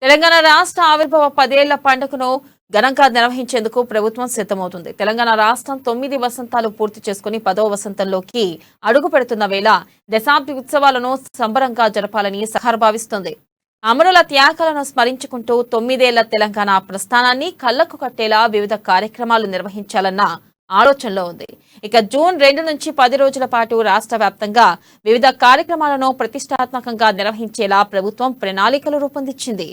తెలంగాణ రాష్ట్ర ఆవిర్భావ 10 ఏళ్ల పండుగను ఘనంగా నిర్వహించేందుకు ప్రభుత్వం సిద్ధమవుతుంది. తెలంగాణ రాష్ట్రం 9 వసంతాలు పూర్తి చేసుకుని 10వ వసంతంలోకి అడుగు పెడుతున్న వేళ దశాబ్ది ఉత్సవాలను సంబరంగా జరపాలని సర్కార్ భావిస్తోంది. అమరుల త్యాగాలను స్మరించుకుంటూ 9 ఏళ్ల తెలంగాణ ప్రస్థానాన్ని కళ్లకు కట్టేలా వివిధ కార్యక్రమాలు నిర్వహించాలన్న ఆలోచనలో ఉంది. ఇక జూన్ 2 నుంచి 10 రోజుల పాటు రాష్ట్ర వ్యాప్తంగా వివిధ కార్యక్రమాలను ప్రతిష్టాత్మకంగా నిర్వహించేలా ప్రభుత్వం ప్రణాళికలు రూపొందించింది.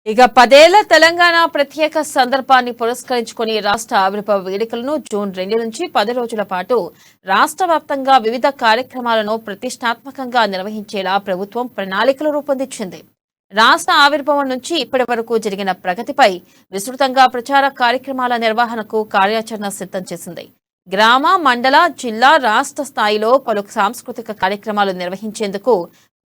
ఇక 10 ఏళ్ల తెలంగాణ ప్రత్యేక సందర్భాన్ని పురస్కరించుకుని రాష్ట్ర ఆవిర్భావ వేడుకలను జూన్ 2 నుంచి 10 రోజుల పాటు రాష్ట్ర వ్యాప్తంగా వివిధ కార్యక్రమాలను ప్రతిష్టాత్మకంగా నిర్వహించేలా ప్రభుత్వం ప్రణాళికలు రూపొందించింది. రాష్ట్ర ఆవిర్భావం నుంచి ఇప్పటి వరకు జరిగిన ప్రగతిపై విస్తృతంగా ప్రచార కార్యక్రమాల నిర్వహణకు కార్యాచరణ సిద్ధం చేసింది. గ్రామ, మండల, జిల్లా, రాష్ట్ర స్థాయిలో పలు సాంస్కృతిక కార్యక్రమాలు నిర్వహించేందుకు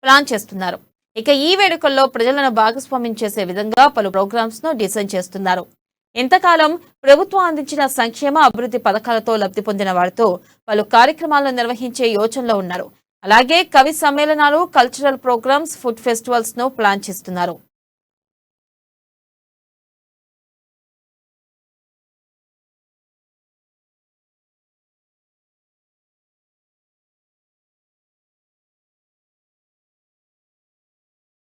ప్లాన్ చేస్తున్నారు. ఇక ఈ వేడుకల్లో ప్రజలను భాగస్వామ్యం చేసే విధంగా పలు ప్రోగ్రామ్స్ ను డిజైన్ చేస్తున్నారు. ఇంతకాలం ప్రభుత్వం అందించిన సంక్షేమ అభివృద్ధి పథకాలతో లబ్ధి పొందిన వారితో పలు కార్యక్రమాలను నిర్వహించే యోచనలో ఉన్నారు. అలాగే కవి సమ్మేళనాలు, కల్చరల్ ప్రోగ్రామ్స్, ఫుడ్ ఫెస్టివల్స్ ను ప్లాన్ చేస్తున్నారు.